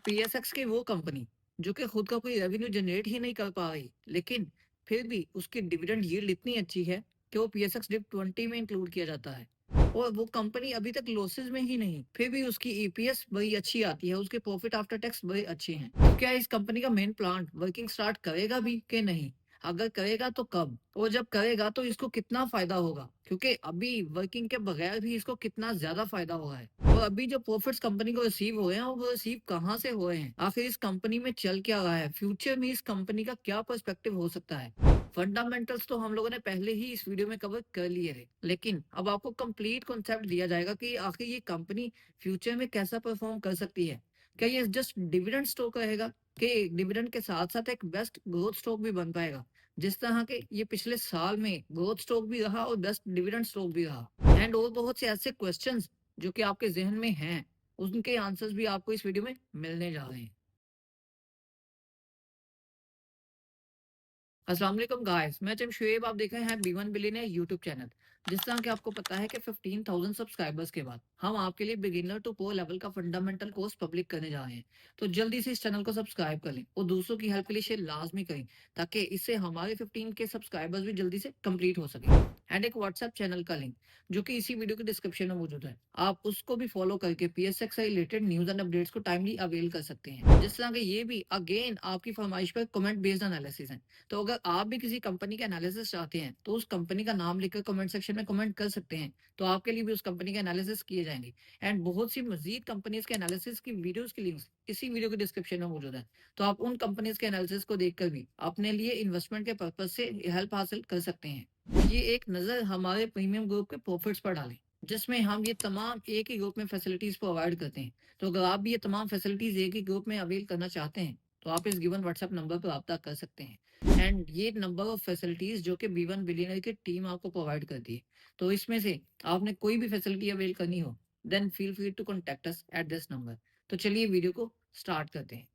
PSX की वो company जो कि खुद का कोई रेवेन्यू जनरेट ही नहीं कर पा रही, लेकिन फिर भी उसकी डिविडेंड यील्ड इतनी अच्छी है कि वो पीएसएक्स डिप 20 में इंक्लूड किया जाता है। और वो कंपनी अभी तक लॉसेस में ही नहीं, फिर भी उसकी ईपीएस बड़ी अच्छी आती है, उसके प्रॉफिट आफ्टर टैक्स बड़े अच्छे हैं। तो क्या इस कंपनी का मेन प्लांट वर्किंग स्टार्ट करेगा भी कि नहीं? अगर करेगा तो कब? और जब करेगा तो इसको कितना फायदा होगा? क्योंकि अभी वर्किंग के बगैर भी इसको कितना ज्यादा फायदा हो रहा है। और अभी जो प्रॉफिट्स कंपनी को रिसीव हो रहे हैं वो रिसीव कहाँ से हो रहे हैं? आखिर इस कंपनी में चल क्या रहा है? फ्यूचर में इस कंपनी का क्या पर्सपेक्टिव हो सकता है? फंडामेंटल्स तो हम लोगों ने पहले ही इस वीडियो में कवर कर लिए थे, लेकिन अब आपको कंप्लीट कॉन्सेप्ट दिया जाएगा कि आखिर ये कंपनी फ्यूचर में कैसा परफॉर्म कर सकती है। क्या ये जस्ट डिविडेंड स्टॉक रहेगा कि डिविडेंड के साथ साथ एक बेस्ट ग्रोथ स्टॉक भी बन पाएगा, जिस तरह के ये पिछले साल में ग्रोथ स्टॉक भी रहा और बेस्ट डिविडेंड स्टॉक भी रहा। एंड और बहुत से ऐसे क्वेश्चंस जो कि आपके ज़हन में हैं, उनके आंसर्स भी आपको इस वीडियो में मिलने जा रहे हैं। अस्सलाम वालेकुम गाइस, मैं जमशेब, आप देख रहे हैं B one billionaire YouTube channel. जिस तरह कि आपको पता है कि 15,000 सब्सक्राइबर्स के बाद हम आपके लिए बिगिनर टू प्रो लेवल का फंडामेंटल कोर्स पब्लिक करने जा रहे हैं। तो जल्दी से इस चैनल को सब्सक्राइब कर लें और दूसरों की हेल्प के लिए शेयर लाजमी करें, ताकि इससे हमारे 15 के सब्सक्राइबर्स भी जल्दी से कंप्लीट हो सके। एंड एक व्हाट्सएप चैनल का लिंक जो कि इसी वीडियो के डिस्क्रिप्शन में मौजूद है, आप उसको भी फॉलो करके पीएसएक्स से रिलेटेड न्यूज एंड अपडेट्स को टाइमली अवेल कर सकते हैं। जिस तरह के ये भी अगेन आपकी फरमाइश पर कमेंट बेस्ड एनालिसिस है। तो अगर आप भी किसी कंपनी का एनालिसिस चाहते हैं, तो उस कंपनी का नाम लिखकर कमेंट सेक्शन में कमेंट कर सकते हैं। तो आपके लिए भी उस कंपनी का एनालिसिस किए जाएंगे। एंड बहुत सी मजीद कंपनीज के एनालिसिस की वीडियोस की लिंक्स इसी वीडियो के डिस्क्रिप्शन में मौजूद है। तो आप उन कंपनीज के एनालिसिस को देखकर भी अपने लिए इन्वेस्टमेंट के पर्पज से हेल्प हासिल कर सकते हैं। ये एक नज़र हमारे प्रीमियम ग्रुप के प्रॉफिट्स पर डालें, जिसमें हम ये तमाम एक ही ग्रुप में फैसिलिटीज प्रोवाइड करते हैं। तो अगर आप भी ये तमाम फैसिलिटीज एक ही ग्रुप में अवेल करना चाहते हैं, तो आप इस गिवन व्हाट्सएप नंबर पर रब्ता कर सकते हैं। एंड ये नंबर ऑफ फैसिलिटीज जो कि बी वन बिलियनर की टीम आपको प्रोवाइड करती है। तो इसमें से आपने कोई भी फैसिलिटी अवेल करनी हो, then feel free to contact us at this number. तो चलिए वीडियो को स्टार्ट करते हैं।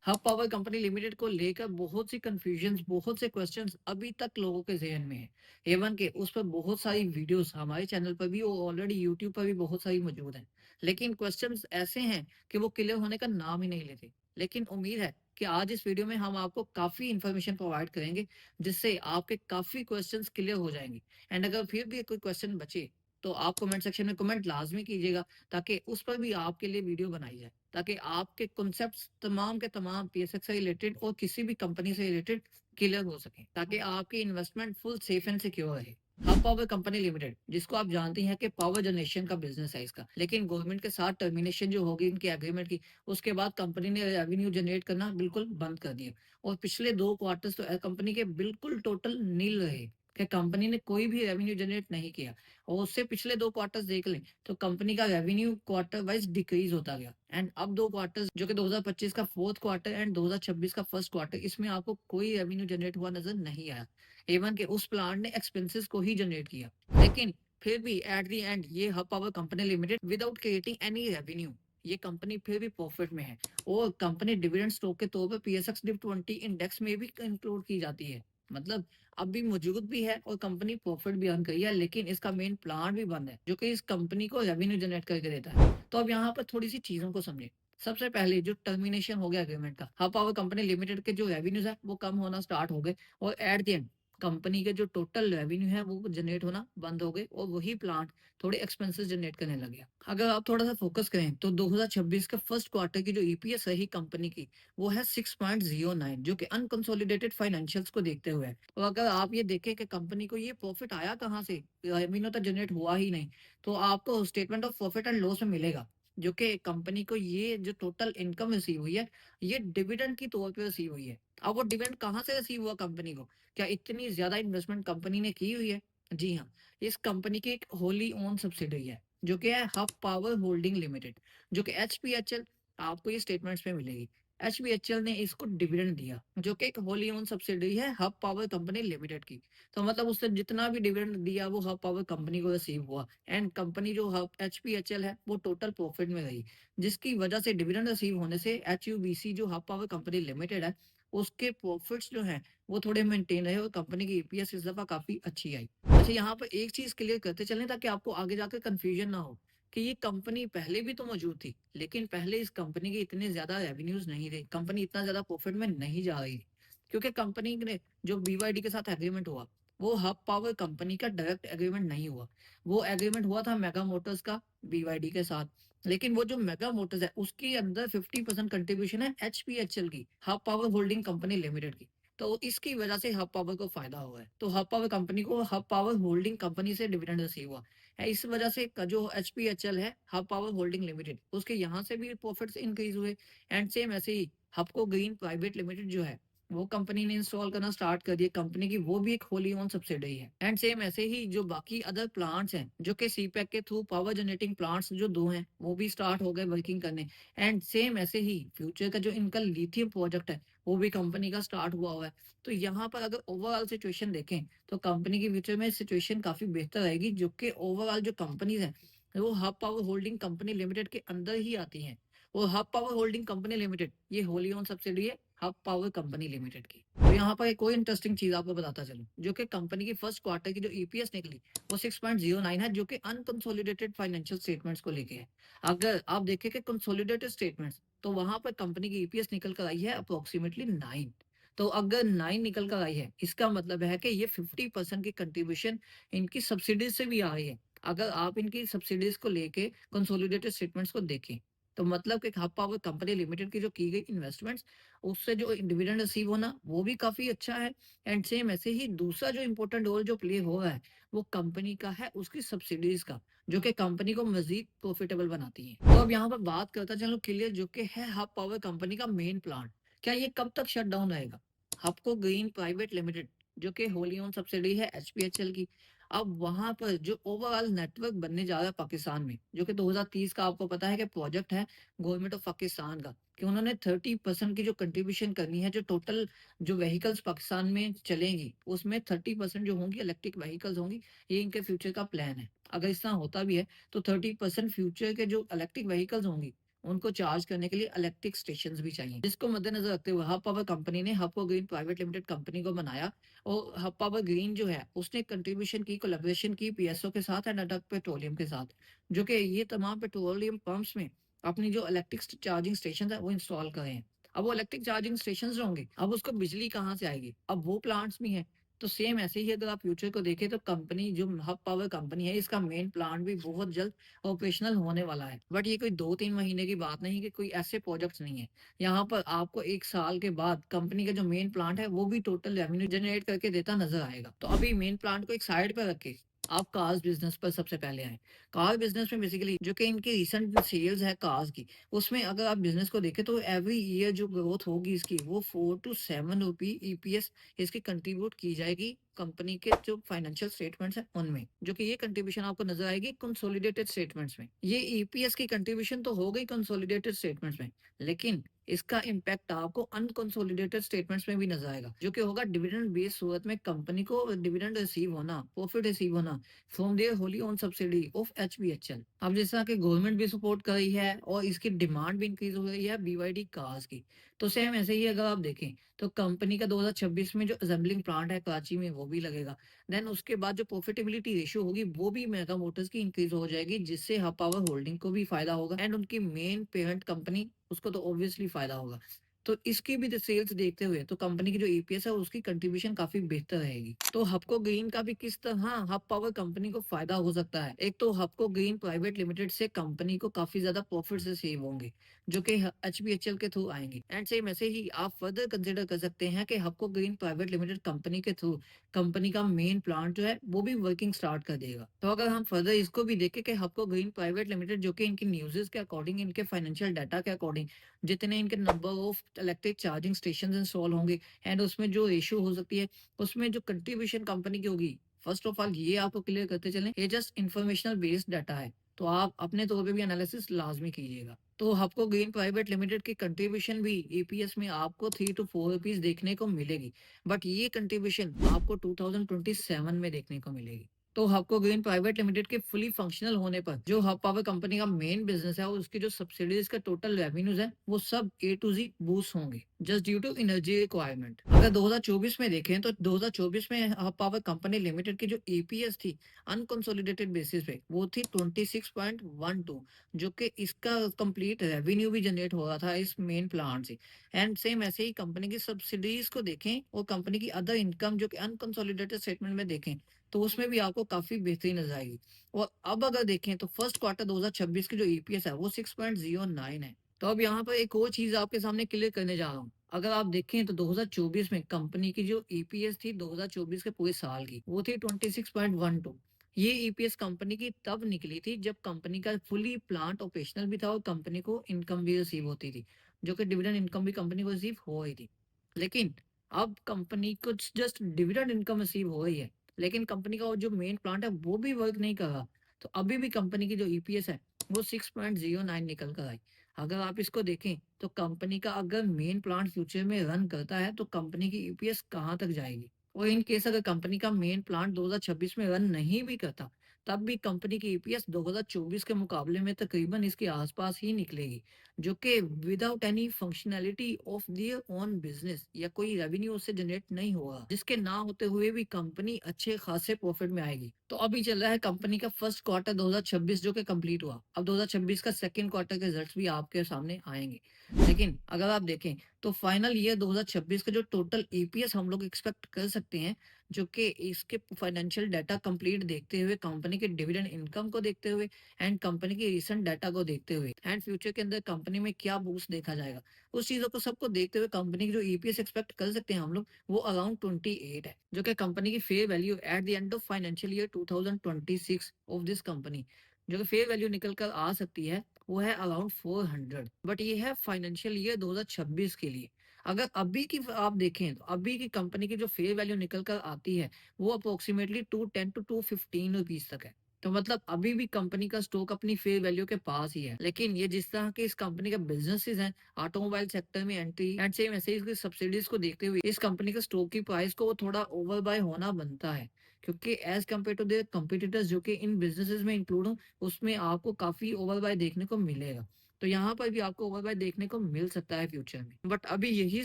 हब पावर कंपनी लिमिटेड को लेकर बहुत सी कंफ्यूजन्स, बहुत से क्वेश्चंस अभी तक लोगों के ज़हन में है। एवन के उस पर बहुत सारी वीडियोस हमारे चैनल पर भी और ऑलरेडी यूट्यूब पर भी बहुत सारी मौजूद हैं। लेकिन क्वेश्चंस ऐसे हैं कि वो क्लियर होने का नाम ही नहीं लेते। लेकिन उम्मीद है कि आज इस वीडियो में हम आपको काफ़ी इन्फॉर्मेशन प्रोवाइड करेंगे, जिससे आपके काफ़ी क्वेश्चंस क्लियर हो जाएंगे। एंड अगर फिर भी कोई क्वेश्चन बचे, तो आप कमेंट सेक्शन में कमेंट लाजमी कीजिएगा, ताकि उस पर भी आपके लिए वीडियो बनाई जाए, ताकि आपके कॉन्सेप्ट्स तमाम के तमाम पीएसएक्स से रिलेटेड और किसी भी कंपनी से रिलेटेड क्लियर हो सके, ताकि आपकी investment full safe and secure रहे। हब पावर कंपनी लिमिटेड, जिसको आप जानते हैं कि पावर जनरेशन का बिजनेस है इसका, लेकिन गवर्नमेंट के साथ टर्मिनेशन जो होगी इनके एग्रीमेंट की, उसके बाद कंपनी ने रेवेन्यू जनरेट करना बिल्कुल बंद कर दिया। और पिछले 2 क्वार्टर्स तो कंपनी के बिल्कुल टोटल नील रहे, कि कंपनी ने कोई भी रेवेन्यू जनरेट नहीं किया। और उससे पिछले 2 क्वार्टर्स देख लें, तो कंपनी का रेवेन्यू क्वार्टर वाइज डिक्रीज होता गया। एंड अब 2 क्वार्टर्स जो कि 2025 का फोर्थ क्वार्टर एंड 2026 का फर्स्ट क्वार्टर, इसमें आपको कोई रेवेन्यू जनरेट हुआ नजर नहीं आया। एवन के उस प्लांट ने एक्सपेंसेस को ही जनरेट किया। लेकिन फिर भी एट द एंड ये hub power company limited without creating any revenue, ये कंपनी फिर भी प्रॉफिट में है। और कंपनी डिविडेंड स्टॉक के तौर पर पीएसएक्स डिव 20 इंडेक्स में भी इंक्लूड की जाती है। मतलब अब भी मौजूद भी है और कंपनी प्रॉफिट भी अर्न करी है, लेकिन इसका मेन प्लान भी बंद है, जो कि इस कंपनी को रेवेन्यू जनरेट करके देता है। तो अब यहाँ पर थोड़ी सी चीजों को समझे। सबसे पहले जो टर्मिनेशन हो गया एग्रीमेंट का, हब पावर कंपनी लिमिटेड के जो रेवेन्यूज है वो कम होना स्टार्ट हो गए। और एट द एंड कंपनी के जो टोटल रेवेन्यू है वो जनरेट होना बंद हो गए, और वही प्लांट थोड़े एक्सपेंसेस जनरेट करने लगे। अगर आप थोड़ा सा फोकस करें, तो 2026 के फर्स्ट क्वार्टर की जो ईपीएस रही कंपनी की, वो है 6.09, जो कि अनकंसोलिडेटेड फाइनेंशियल्स को देखते हुए है। तो अगर आप ये देखें कि कंपनी को ये प्रॉफिट आया कहाँ से, रेवेन्यू तो जनरेट हुआ ही नहीं, तो आपको statement of profit and loss में मिलेगा, जो कि कंपनी को ये जो टोटल इनकम रिसीव हुई है, ये डिविडेंड की तौर पे रिसीव हुई है। अब वो डिविडेंड कहाँ से रिसीव हुआ कंपनी को? क्या इतनी ज्यादा इन्वेस्टमेंट कंपनी ने की हुई है? जी हाँ, इस कंपनी की एक होली ओन सब्सिडरी है, जो कि है हब पावर होल्डिंग लिमिटेड, जो कि एचपीएचएल, आपको ये स्टेटमेंट्स में मिलेगी। एचपीएचएल ने इसको डिविडेंड दिया, जो कि एक होली ओन सब्सिडरी है हब पावर कंपनी लिमिटेड की। तो मतलब उसने जितना भी डिविडेंड दिया वो हब पावर कंपनी को रिसीव हुआ। एंड कंपनी जो हब एचपीएचएल है वो टोटल प्रॉफिट में रही, जिसकी वजह से डिविडेंड रिसीव होने से एचयूबीसी जो हब पावर कंपनी लिमिटेड है, उसके प्रॉफिट्स जो हैं वो थोड़े मेंटेन रहे और कंपनी की ईपीएस इस दफ़ा काफ़ी अच्छी आई। अच्छा, यहाँ पर एक चीज़ क्लियर करते चलें ताकि आपको आगे जाकर कन्फ्यूजन ना हो कि ये कंपनी पहले भी तो मौजूद थी, लेकिन पहले इस कंपनी के इतने ज़्यादा रेवेन्यूज़ नहीं थे, कंपनी इतना ज़्यादा प्रॉफिट में नहीं जा रही थी। क्योंकि कंपनी ने जो बीवाईडी के साथ एग्रीमेंट हुआ, वो हब पावर कंपनी का डायरेक्ट एग्रीमेंट नहीं हुआ। वो एग्रीमेंट हुआ था मेगा मोटर्स का बीवाईडी के साथ। लेकिन वो जो मेगा मोटर्स है, उसके अंदर 50% कंट्रीब्यूशन है एचपीएचएल की, hub power holding company limited की। तो इसकी वजह से हब पावर को फ़ायदा हुआ है। तो हब पावर कंपनी को हब पावर होल्डिंग कंपनी से डिविडेंड रिसीव हुआ है। इस वजह से जो एचपीएचएल है, हब पावर होल्डिंग लिमिटेड, उसके यहाँ से भी प्रॉफिट्स इंक्रीज़ हुए। एंड सेम ऐसे ही हबको ग्रीन प्राइवेट लिमिटेड जो है, वो कंपनी ने इंस्टॉल करना स्टार्ट कर दिया। कंपनी की वो भी एक होली ओन सब्सिडरी है। एंड सेम ऐसे ही जो बाकी अदर प्लांट्स हैं, जो कि सीपैक के थ्रू पावर जनरेटिंग प्लांट्स जो 2 हैं, वो भी स्टार्ट हो गए वर्किंग करने। एंड सेम ऐसे ही फ्यूचर का जो इनका लिथियम प्रोजेक्ट है, वो भी कंपनी का स्टार्ट हुआ है। तो यहाँ पर अगर ओवरऑल सिचुएशन देखें, तो कंपनी के फ्यूचर में सिचुएशन काफ़ी बेहतर रहेगी, जो कि ओवरऑल जो कंपनीज़ हैं, वो hub power holding company limited के अंदर ही आती हैं। वो hub power holding company limited, ये होली ओन सब्सिडरी है हब पावर कंपनी लिमिटेड की। तो यहाँ पर एक और इंटरेस्टिंग चीज़ आपको बताता चलूँ, जो कि कंपनी की फर्स्ट क्वार्टर की जो ईपीएस निकली, वो 6.09 है, जो कि अनकंसोलिडेटेड फाइनेंशियल स्टेटमेंट्स को लेके है। अगर आप देखें कि कंसोलिडेटेड स्टेटमेंट्स, तो वहाँ पर कंपनी की ईपीएस निकल कर आई है अप्रॉक्सिमेटली 9। तो अगर 9 निकल कर आई है, इसका मतलब है कि ये 50% की कंट्रीब्यूशन इनकी सब्सिडीज से भी आ रही है। अगर आप इनकी सब्सिडीज को लेके कंसोलिडेटेड स्टेटमेंट्स को देखें, तो मतलब कि हब पावर कंपनी लिमिटेड की जो की गई इन्वेस्टमेंट्स, उससे जो डिविडेंड रिसीव होना, वो भी काफ़ी अच्छा है। एंड सेम ऐसे ही दूसरा जो इम्पोर्टेंट रोल जो प्ले हो रहा है, वो कंपनी का है उसकी सब्सिडीज़ का, जो कि कंपनी को मज़ीद प्रॉफ़िटेबल बनाती हैं। तो अब यहाँ पर बात करता चलो क्लियर, जो कि है हब पावर कंपनी का मेन प्लांट। क्या ये कब तक शट डाउन रहेगा? हबको ग्रीन प्राइवेट लिमिटेड, जो कि होली ओन सब्सिडी है एचपीएचएल की। अब वहाँ पर जो ओवरऑल नेटवर्क बनने जा रहा है पाकिस्तान में, जो कि 2030 का आपको पता है कि प्रोजेक्ट है गवर्नमेंट ऑफ पाकिस्तान का, कि उन्होंने 30% की जो कंट्रीब्यूशन करनी है, जो टोटल जो व्हीकल्स पाकिस्तान में चलेंगी, उसमें 30% जो होंगी इलेक्ट्रिक व्हीकल्स होंगी। ये इनके फ्यूचर का प्लान है। अगर इस तरह होता भी है, तो 30% फ्यूचर के जो इलेक्ट्रिक व्हीकल्स होंगी, उनको चार्ज करने के लिए इलेक्ट्रिक स्टेशंस भी चाहिए। जिसको मद्देनजर रखते हुए हब पावर कंपनी ने हबको ग्रीन प्राइवेट लिमिटेड कंपनी को बनाया। और हब पावर ग्रीन जो है, उसने कंट्रीब्यूशन की, कोलैबोरेशन की पीएसओ के साथ एंड अडक पेट्रोलियम के साथ, जो कि ये तमाम पेट्रोलियम पंप्स में अपनी जो इलेक्ट्रिक चार्जिंग स्टेशन है वो इंस्टॉल करे हैं। अब वो इलेक्ट्रिक चार्जिंग स्टेशन होंगे, अब उसको बिजली कहाँ से आएगी? अब वो प्लांट्स भी हैं। तो सेम ऐसे ही अगर आप फ्यूचर को देखें, तो कंपनी जो हब पावर कंपनी है, इसका मेन प्लांट भी बहुत जल्द ऑपरेशनल होने वाला है। बट ये कोई 2-3 महीने की बात नहीं, कि कोई ऐसे प्रोजेक्ट्स नहीं है। यहाँ पर आपको 1 साल के बाद कंपनी का जो मेन प्लांट है, वो भी टोटल रेवेन्यू जनरेट करके देता नज़र आएगा। तो अभी मेन प्लांट को एक साइड पे रख के, आप कार्स बिज़नेस पर सबसे पहले आएँ। कार बिज़नेस में बेसिकली जो कि इनकी रिसेंट सेल्स है कार्स की, उसमें अगर आप बिज़नेस को देखें, तो एवरी ईयर जो ग्रोथ होगी इसकी, वो 4 टू 7 रुपी ईपीएस इसकी कंट्रीब्यूट की जाएगी कंपनी के जो फाइनेंशियल स्टेटमेंट्स हैं उनमें, जो कि ये कंट्रीब्यूशन आपको नज़र आएगी कंसोलिडेटेड स्टेटमेंट्स में। ये ईपीएस की कंट्रीब्यूशन तो हो गई कंसोलिडेटेड स्टेटमेंट्स में, लेकिन इसका इम्पैक्ट आपको अनकंसोलिडेटेड स्टेटमेंट्स में भी नज़र आएगा, जो कि होगा डिविडेंड बेस्ड सूरत में कंपनी को डिविडेंड रिसीव होना, प्रॉफिट रिसीव होना from their wholly owned subsidiary of HPHL. अब जैसा कि गवर्नमेंट भी सपोर्ट कर रही है और इसकी डिमांड भी इंक्रीज हो रही है बीवाईडी कार्स की, तो सेम ऐसे ही अगर आप देखें, तो कंपनी का 2026 में जो असेंबलिंग प्लांट है कराची में, वो भी लगेगा। देन उसके बाद जो प्रॉफिटेबिलिटी रेशियो होगी, वो भी मेगा मोटर्स की इंक्रीज हो जाएगी, जिससे हब पावर होल्डिंग को भी फायदा होगा एंड उनकी मेन पेरेंट कंपनी, उसको तो ऑब्वियसली फायदा होगा। तो इसकी भी सेल्स देखते हुए, तो कंपनी की जो ईपीएस है, उसकी कंट्रीब्यूशन काफी बेहतर रहेगी। तो हबको ग्रीन का भी किस तरह हब पावर कंपनी को फायदा हो सकता है। एक तो हबको ग्रीन प्राइवेट लिमिटेड से कंपनी को काफी ज्यादा प्रॉफिट से सेव होंगे, जो कि एचपीएचएल के थ्रू आएंगे। एंड सेम ऐसे ही आप फर्दर कंसिडर कर सकते हैं कि हबको ग्रीन प्राइवेट लिमिटेड कंपनी के थ्रू कंपनी का मेन प्लांट जो है, वो भी वर्किंग स्टार्ट कर देगा। तो अगर हम फर्दर इसको भी देखें कि हबको ग्रीन प्राइवेट लिमिटेड, जो कि इनकी न्यूज़ेस के अकॉर्डिंग, इनके फाइनेंशियल डाटा के अकॉर्डिंग, जितने इनके number of electric charging station install होंगे एंड उसमें जो रेशियो हो सकती है, उसमें जो कंट्रीब्यूशन कंपनी की होगी, फर्स्ट ऑफ ऑल ये आपको क्लियर करते चलें, ये जस्ट इंफॉर्मेशनल बेस्ड डाटा है। तो आप अपने तौर पे भी एनालिसिस लाजमी कीजिएगा। तो आपको ग्रीन प्राइवेट लिमिटेड की कंट्रीब्यूशन भी ईपीएस में आपको 3 टू 4 रुपीस देखने को मिलेगी। बट ये कंट्रीब्यूशन आपको 2027 में देखने को मिलेगी। तो हबको ग्रीन प्राइवेट लिमिटेड के फुली फंक्शनल होने पर जो हब पावर कंपनी का मेन बिजनेस है और उसकी जो सब्सिडीज का टोटल रेवेन्यूज है वो सब ए टू जी बूस्ट होंगे just due to energy requirement. अगर 2024 में देखें तो 2024 में हब पावर कंपनी लिमिटेड की जो ईपीएस थी अनकंसोलिडेटेड बेसिस पे वो थी 26.12, जो कि इसका कंप्लीट रेवेन्यू भी जनरेट हो रहा था इस मेन प्लांट से। एंड सेम ऐसे ही कंपनी की सब्सिडीज को देखें और कंपनी की अदर इनकम जो कि अनकंसोलिडेटेड स्टेटमेंट में देखें तो उसमें भी आपको काफी बेहतरी नजर आएगी। और अब अगर देखें तो फर्स्ट क्वार्टर 2026 की जो ईपीएस है वो 6.09 है। तो अब यहाँ पर एक और चीज आपके सामने क्लियर करने जा रहा हूँ। अगर आप देखें तो 2024 में कंपनी की जो ईपीएस थी 2024 के पूरे साल की वो थी 26.12। ये ईपीएस कंपनी की तब निकली थी जब कंपनी का फुली प्लांट ऑपरेशनल भी था और कंपनी को इनकम भी रिसीव होती थी, जो कि डिविडेंड इनकम भी कंपनी को रिसीव हो रही थी। लेकिन अब कंपनी को जस्ट डिविडेंड इनकम रिसीव हो रही है, लेकिन कंपनी का जो मेन प्लांट है वो भी वर्क नहीं कर रहा। तो अभी भी कंपनी की जो ईपीएस है वो 6.09 निकल कर आई। अगर आप इसको देखें तो कंपनी का अगर मेन प्लांट फ्यूचर में रन करता है तो कंपनी की ईपीएस कहाँ तक जाएगी। और इन केस अगर कंपनी का मेन प्लांट 2026 में रन नहीं भी करता तब भी कंपनी की ईपीएस 2024 के मुकाबले में तकरीबन इसके आसपास ही निकलेगी, जो कि without any functionality of their own business या कोई रेवेन्यू उससे जनरेट नहीं होगा, जिसके ना होते हुए भी कंपनी अच्छे खासे प्रॉफिट में आएगी। तो अभी चल रहा है कंपनी का फर्स्ट क्वार्टर 2026 जो कि कंप्लीट हुआ। अब 2026 का सेकंड क्वार्टर के रिजल्ट्स भी आपके सामने आएंगे। लेकिन अगर आप देखें तो फाइनल ईयर 2026 का जो टोटल ईपीएस हम लोग एक्सपेक्ट कर सकते हैं, जो कि इसके फाइनेंशियल डाटा कंप्लीट देखते हुए, कंपनी के डिविडेंड इनकम को देखते हुए एंड कंपनी की रिसेंट डाटा को देखते हुए एंड फ्यूचर के अंदर कंपनी में क्या बूस्ट देखा जाएगा, उस चीजों को सबको देखते हुए कंपनी की जो ईपीएस एक्सपेक्ट कर सकते हैं हम लोग वो अराउंड 28 है, जो कि कंपनी की fair value at the end of financial year 2026 of this company, जो कि फेयर वैल्यू निकल कर आ सकती है वो है अराउंड 400। बट ये है फाइनेंशियल ईयर 2026 के लिए। अगर अभी की आप देखें तो अभी की कंपनी की जो फेयर वैल्यू निकल कर आती है वो अप्रोक्सीमेटली 210 टू 215 रुपीज तक है। तो मतलब अभी भी कंपनी का स्टॉक अपनी फेयर वैल्यू के पास ही है। लेकिन ये जिस तरह के इस कंपनी का बिजनेसेस हैं, ऑटोमोबाइल सेक्टर में एंट्री एंड सेम ऐसे ही इसकी सब्सिडीज को देखते हुए इस कंपनी के स्टॉक की प्राइस को वो थोड़ा ओवर बाय होना बनता है, क्योंकि as compared to their competitors जो कि इन बिजनेसेस में इंक्लूड हो उसमें आपको काफी ओवर बाय देखने को मिलेगा। तो यहाँ पर भी आपको ओवर बाय देखने को मिल सकता है फ्यूचर में, बट अभी यही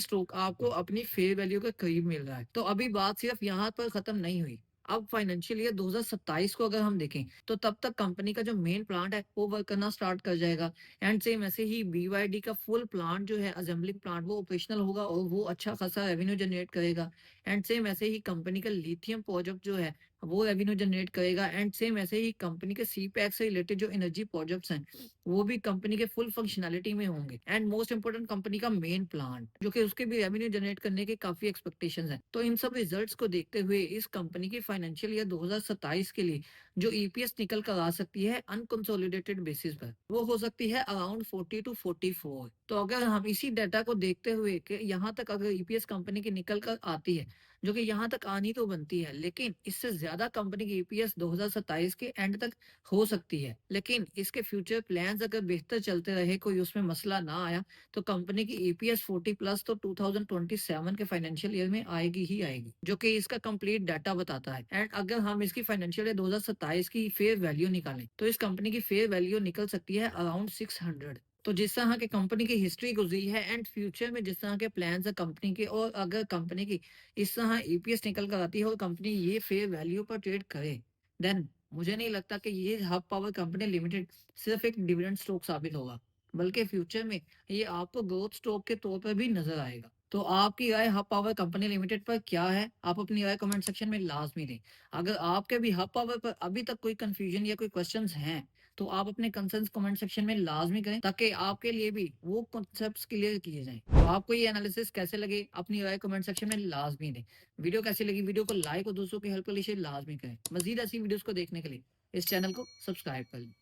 स्टॉक आपको अपनी फेयर वैल्यू के करीब मिल रहा है। तो अभी बात सिर्फ यहाँ पर खत्म नहीं हुई। अब फाइनेंशियल ईयर 2027 को अगर हम देखें तो तब तक कंपनी का जो मेन प्लांट है वो वर्क करना स्टार्ट कर जाएगा। एंड सेम ऐसे ही बीवाईडी का फुल प्लांट जो है असेंबलिंग प्लांट वो ऑपरेशनल होगा और वो अच्छा खासा रेवेन्यू जनरेट करेगा। एंड सेम ऐसे ही कंपनी का लिथियम प्रोजेक्ट जो है वो रेवेन्यू जनरेट करेगा। एंड सेम ऐसे ही कंपनी के सी पैक से रिलेटेड जो एनर्जी प्रोजेक्ट्स हैं वो भी कंपनी के फुल फंक्शनैलिटी में होंगे। एंड मोस्ट इंपोर्टेंट कंपनी का मेन प्लांट जो कि उसके भी रेवेन्यू जनरेट करने के काफी एक्सपेक्टेशंस हैं। तो इन सब रिजल्ट्स को देखते हुए इस कंपनी की फाइनेंशियल ईयर 2027 के लिए जो ईपीएस निकल कर आ सकती है अनकंसोलिडेटेड बेसिस पर वो हो सकती है अराउंड 40 टू 44। तो अगर हम इसी डाटा को देखते हुए कि यहाँ तक अगर ईपीएस कंपनी की निकल कर आती है, जो कि यहाँ तक आनी तो बनती है, लेकिन इससे ज्यादा कंपनी की ईपीएस 2027 के एंड तक हो सकती है। लेकिन इसके फ्यूचर प्लान्स अगर बेहतर चलते रहे, कोई उसमें मसला ना आया, तो कंपनी की ईपीएस 40 प्लस तो 2027 के फाइनेंशियल ईयर में आएगी ही आएगी, जो कि इसका कंप्लीट डाटा बताता है। एंड अगर हम इसकी फाइनेंशियल ईयर 2027 की फेयर वैल्यू निकालें तो इस कंपनी की फेयर वैल्यू निकल सकती है अराउंड 600। तो जिस तरह की कंपनी की हिस्ट्री गुजरी है एंड फ्यूचर में जिस तरह के प्लान्स है कंपनी के, और अगर कंपनी की इस तरह ईपीएस निकल कर आती है और कंपनी ये फेयर वैल्यू पर ट्रेड करे, देन मुझे नहीं लगता कि ये हब पावर कंपनी लिमिटेड सिर्फ एक डिविडेंड स्टॉक साबित होगा, बल्कि फ्यूचर में ये आपको ग्रोथ स्टॉक के तौर पर भी नजर आएगा। तो आपकी राय हब पावर कंपनी लिमिटेड पर क्या है? आप अपनी राय कमेंट सेक्शन में लाजमी दें। अगर आपके भी हब पावर पर अभी तक कोई कंफ्यूजन या कोई क्वेश्चंस हैं तो आप अपने कंसर्न्स कमेंट सेक्शन में लाजमी करें, ताकि आपके लिए भी वो कॉन्सेप्ट्स क्लियर किए जाएं। तो आपको ये एनालिसिस कैसे लगे अपनी राय कमेंट सेक्शन में लाजमी दें। वीडियो कैसी लगी, वीडियो को लाइक और दोस्तों की हेल्प के लिए लाजमी करें। मजीद ऐसी वीडियोस को देखने के लिए इस चैनल को सब्सक्राइब कर लें।